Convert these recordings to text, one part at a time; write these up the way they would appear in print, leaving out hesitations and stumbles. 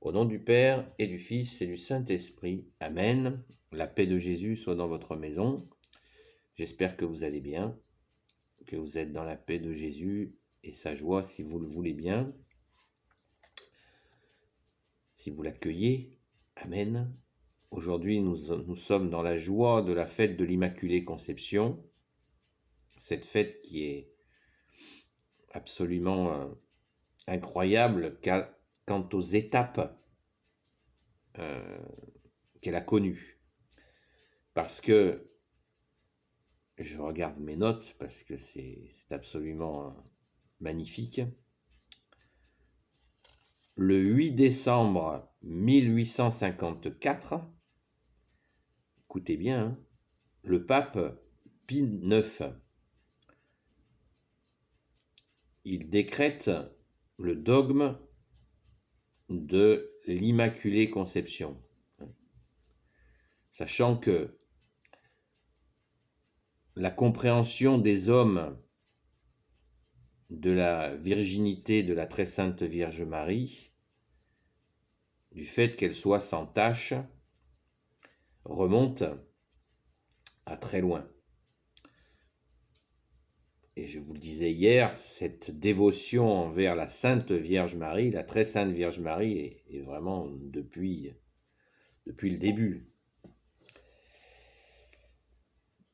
Au nom du Père et du Fils et du Saint-Esprit. Amen. La paix de Jésus soit dans votre maison. J'espère que vous allez bien, que vous êtes dans la paix de Jésus et sa joie si vous le voulez bien, si vous l'accueillez. Amen. Aujourd'hui, nous sommes dans la joie de la fête de l'Immaculée Conception, cette fête qui est absolument incroyable quant aux étapes qu'elle a connues. Parce que, je regarde mes notes parce que c'est absolument magnifique. Le 8 décembre 1854, écoutez bien, hein, le pape Pie IX, il décrète le dogme de l'Immaculée Conception. Sachant que la compréhension des hommes de la virginité de la très sainte Vierge Marie, du fait qu'elle soit sans tache, remonte à très loin. Et je vous le disais hier, cette dévotion envers la Sainte Vierge Marie, la très sainte Vierge Marie, est vraiment depuis le début.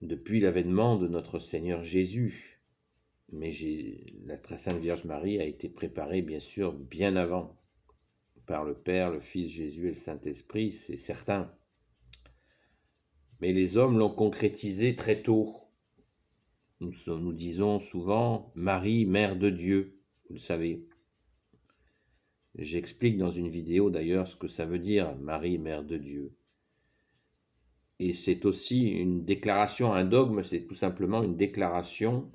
Depuis l'avènement de notre Seigneur Jésus. Mais la très sainte Vierge Marie a été préparée, bien sûr, bien avant, par le Père, le Fils Jésus et le Saint-Esprit, c'est certain. Mais les hommes l'ont concrétisée très tôt. Nous disons souvent Marie, Mère de Dieu, vous le savez. J'explique dans une vidéo d'ailleurs ce que ça veut dire, Marie, Mère de Dieu. Et c'est aussi une déclaration, un dogme, c'est tout simplement une déclaration,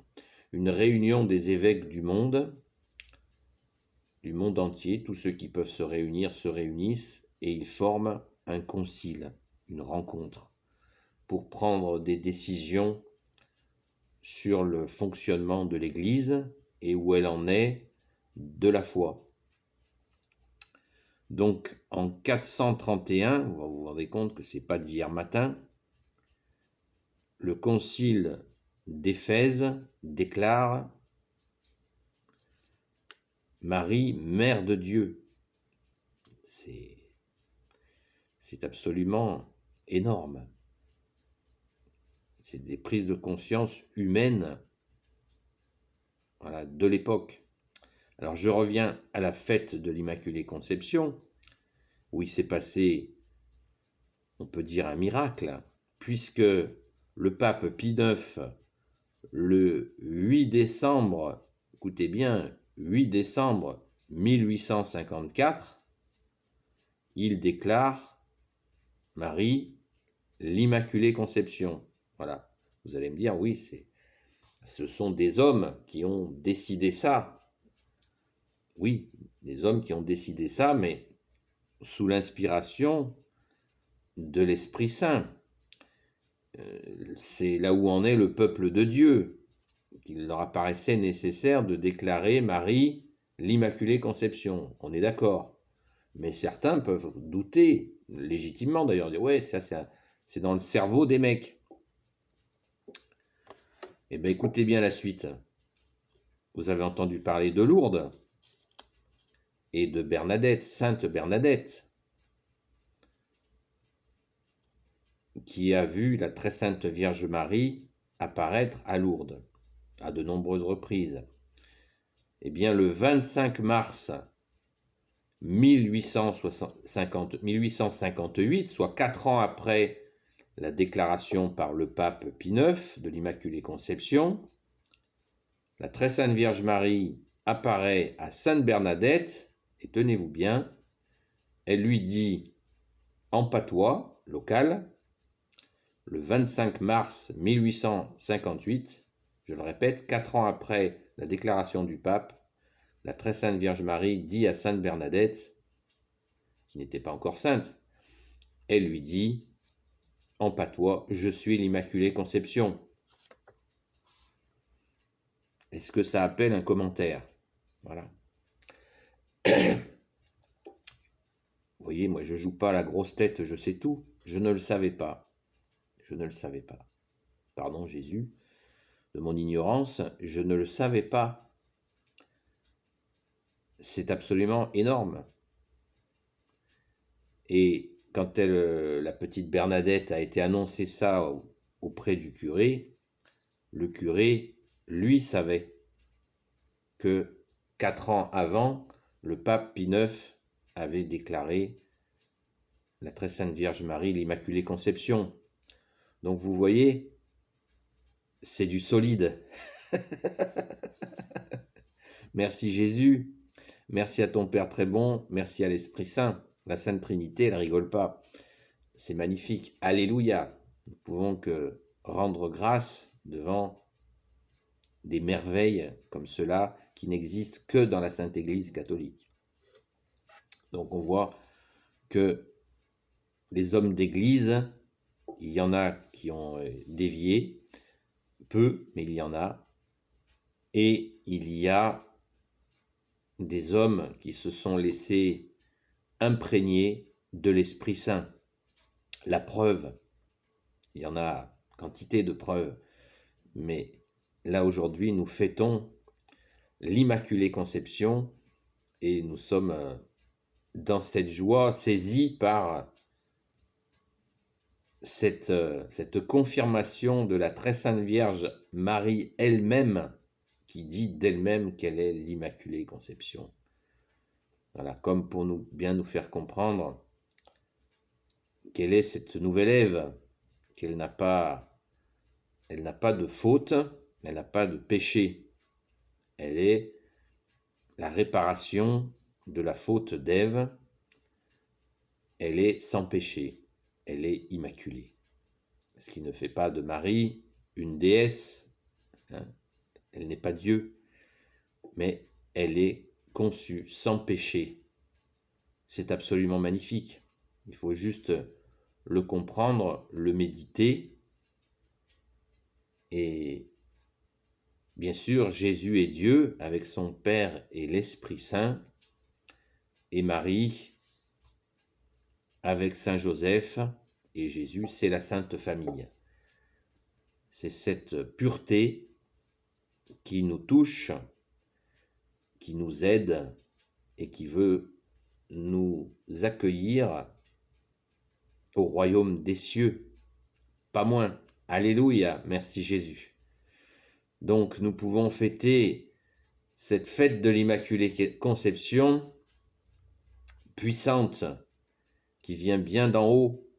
une réunion des évêques du monde entier. Tous ceux qui peuvent se réunir se réunissent et ils forment un concile, une rencontre, pour prendre des décisions sur le fonctionnement de l'Église et où elle en est de la foi. Donc en 431, vous vous rendez compte que ce n'est pas d'hier matin, le concile d'Éphèse déclare Marie, Mère de Dieu. C'est absolument énorme. C'est des prises de conscience humaines, voilà, de l'époque. Alors je reviens à la fête de l'Immaculée Conception, où il s'est passé, on peut dire, un miracle, puisque le pape Pie IX, le 8 décembre, écoutez bien, 8 décembre 1854, il déclare Marie, l'Immaculée Conception. Voilà, vous allez me dire, oui, ce sont des hommes qui ont décidé ça. Oui, des hommes qui ont décidé ça, mais sous l'inspiration de l'Esprit Saint. C'est là où en est le peuple de Dieu, qu'il leur apparaissait nécessaire de déclarer Marie, l'Immaculée Conception. On est d'accord. Mais certains peuvent douter, légitimement d'ailleurs, dire ouais, ça c'est dans le cerveau des mecs. Eh bien, écoutez bien la suite. Vous avez entendu parler de Lourdes et de Bernadette, Sainte Bernadette, qui a vu la très sainte Vierge Marie apparaître à Lourdes à de nombreuses reprises. Eh bien, le 25 mars 1858, soit 4 ans après la déclaration par le pape Pie IX de l'Immaculée Conception, la très sainte Vierge Marie apparaît à Sainte Bernadette, et tenez-vous bien, elle lui dit en patois local, le 25 mars 1858, je le répète, 4 ans après la déclaration du pape, la très sainte Vierge Marie dit à Sainte Bernadette, qui n'était pas encore sainte, elle lui dit en patois, je suis l'Immaculée Conception. Est-ce que ça appelle un commentaire? Voilà. Vous voyez, moi je joue pas à la grosse tête, je sais tout. Je ne le savais pas. Je ne le savais pas. Pardon Jésus, de mon ignorance, je ne le savais pas. C'est absolument énorme. Et quand la petite Bernadette a été annoncée ça auprès du curé, le curé, lui, savait que 4 ans avant, le pape Pie IX avait déclaré la très sainte Vierge Marie, l'Immaculée Conception. Donc vous voyez, c'est du solide. Merci Jésus, merci à ton Père très bon, merci à l'Esprit Saint. La Sainte Trinité, elle rigole pas. C'est magnifique. Alléluia. Nous pouvons que rendre grâce devant des merveilles comme cela qui n'existent que dans la Sainte Église catholique. Donc on voit que les hommes d'Église, il y en a qui ont dévié, peu, mais il y en a, et il y a des hommes qui se sont laissés imprégner de l'Esprit Saint. La preuve, il y en a quantité de preuves, mais là aujourd'hui nous fêtons l'Immaculée Conception et nous sommes dans cette joie, saisis par cette confirmation de la très sainte Vierge Marie elle-même, qui dit d'elle-même qu'elle est l'Immaculée Conception. Voilà, comme pour bien nous faire comprendre quelle est cette nouvelle Ève, qu'elle n'a pas de faute, elle n'a pas de péché. Elle est la réparation de la faute d'Ève. Elle est sans péché, elle est immaculée. Ce qui ne fait pas de Marie une déesse, hein. Elle n'est pas Dieu, mais elle est conçue sans péché. C'est absolument magnifique. Il faut juste le comprendre, le méditer. Et bien sûr, Jésus est Dieu avec son Père et l'Esprit Saint, et Marie avec Saint Joseph et Jésus, c'est la Sainte Famille. C'est cette pureté qui nous touche, qui nous aide et qui veut nous accueillir au royaume des cieux, pas moins. Alléluia, merci Jésus. Donc nous pouvons fêter cette fête de l'Immaculée Conception puissante qui vient bien d'en haut.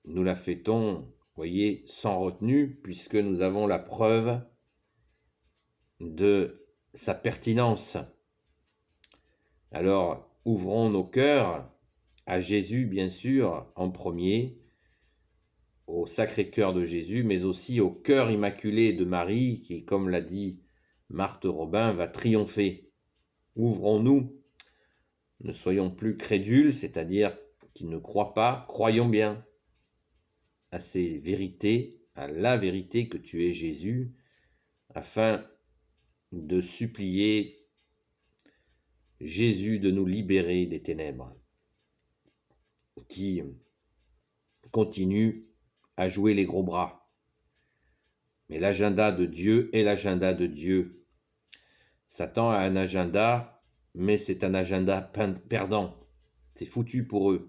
Nous la fêtons, vous voyez, sans retenue, puisque nous avons la preuve de sa pertinence. Alors, ouvrons nos cœurs à Jésus, bien sûr, en premier, au Sacré-Cœur de Jésus, mais aussi au cœur immaculé de Marie, qui, comme l'a dit Marthe Robin, va triompher. Ouvrons-nous, ne soyons plus crédules, c'est-à-dire qui ne croient pas, croyons bien à ces vérités, à la vérité que tu es Jésus, afin de supplier Jésus de nous libérer des ténèbres qui continuent à jouer les gros bras. Mais l'agenda de Dieu est l'agenda de Dieu. Satan a un agenda, mais c'est un agenda perdant. C'est foutu pour eux.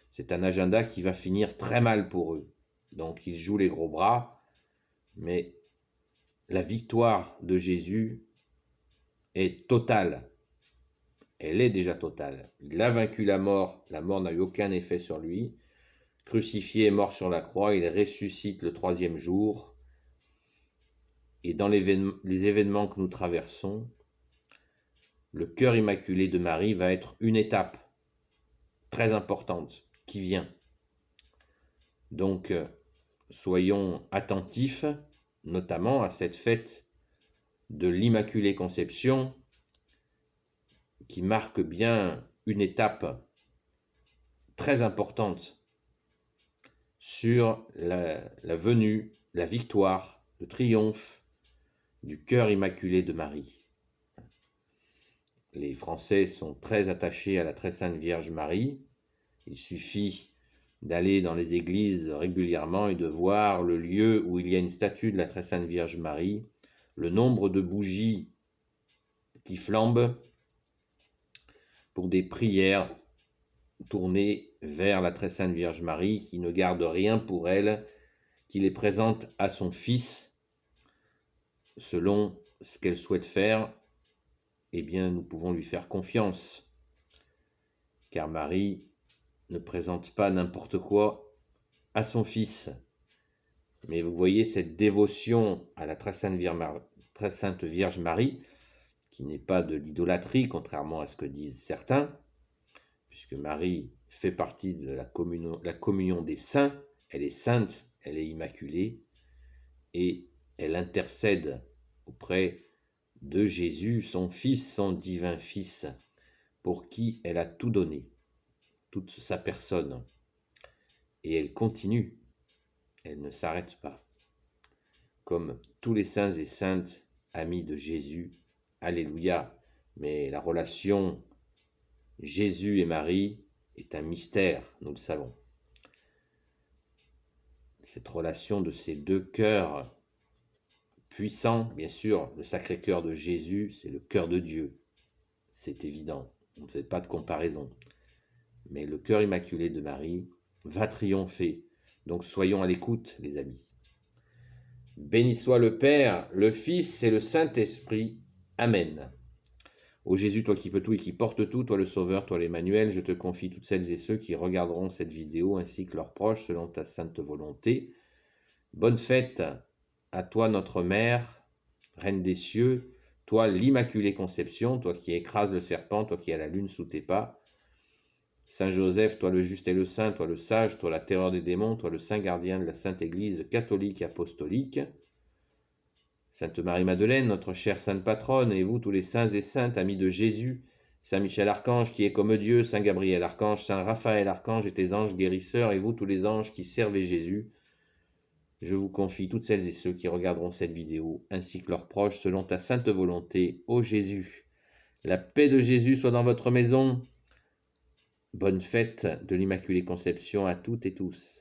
C'est un agenda qui va finir très mal pour eux. Donc ils jouent les gros bras, mais la victoire de Jésus est totale. Elle est déjà totale. Il a vaincu la mort n'a eu aucun effet sur lui. Crucifié et mort sur la croix, il ressuscite le 3e jour. Et dans les événements que nous traversons, le cœur immaculé de Marie va être une étape très importante qui vient. Donc, soyons attentifs, notamment à cette fête de l'Immaculée Conception, qui marque bien une étape très importante sur la venue, la victoire, le triomphe du cœur immaculé de Marie. les Français sont très attachés à la très sainte Vierge Marie. Il suffit d'aller dans les églises régulièrement et de voir le lieu où il y a une statue de la très sainte Vierge Marie, le nombre de bougies qui flambent pour des prières tournées vers la très sainte Vierge Marie, qui ne garde rien pour elle, qui les présente à son Fils selon ce qu'elle souhaite faire. Eh bien, nous pouvons lui faire confiance, car Marie ne présente pas n'importe quoi à son Fils. Mais vous voyez cette dévotion à la très sainte Vierge Marie, qui n'est pas de l'idolâtrie, contrairement à ce que disent certains, puisque Marie fait partie de la communion des saints, elle est sainte, elle est immaculée, et elle intercède auprès de Jésus, son Fils, son divin Fils, pour qui elle a tout donné, toute sa personne. Et elle continue, elle ne s'arrête pas. Comme tous les saints et saintes amis de Jésus, alléluia. Mais la relation Jésus et Marie est un mystère, nous le savons. Cette relation de ces deux cœurs puissants, bien sûr, le Sacré-Cœur de Jésus, c'est le cœur de Dieu. C'est évident, on ne fait pas de comparaison. Mais le cœur immaculé de Marie va triompher. Donc soyons à l'écoute, les amis. Béni soit le Père, le Fils et le Saint-Esprit. Amen. Ô Jésus, toi qui peux tout et qui portes tout, toi le Sauveur, toi l'Emmanuel, je te confie toutes celles et ceux qui regarderont cette vidéo ainsi que leurs proches selon ta sainte volonté. Bonne fête à toi notre Mère, Reine des cieux, toi l'Immaculée Conception, toi qui écrases le serpent, toi qui as la lune sous tes pas. Saint Joseph, toi le juste et le saint, toi le sage, toi la terreur des démons, toi le saint gardien de la Sainte Église catholique et apostolique. Sainte Marie-Madeleine, notre chère sainte patronne, et vous tous les saints et saintes, amis de Jésus, Saint Michel Archange qui est comme Dieu, Saint Gabriel Archange, Saint Raphaël Archange et tes anges guérisseurs, et vous tous les anges qui servez Jésus, je vous confie toutes celles et ceux qui regarderont cette vidéo, ainsi que leurs proches, selon ta sainte volonté, ô Jésus. La paix de Jésus soit dans votre maison. Bonne fête de l'Immaculée Conception à toutes et tous.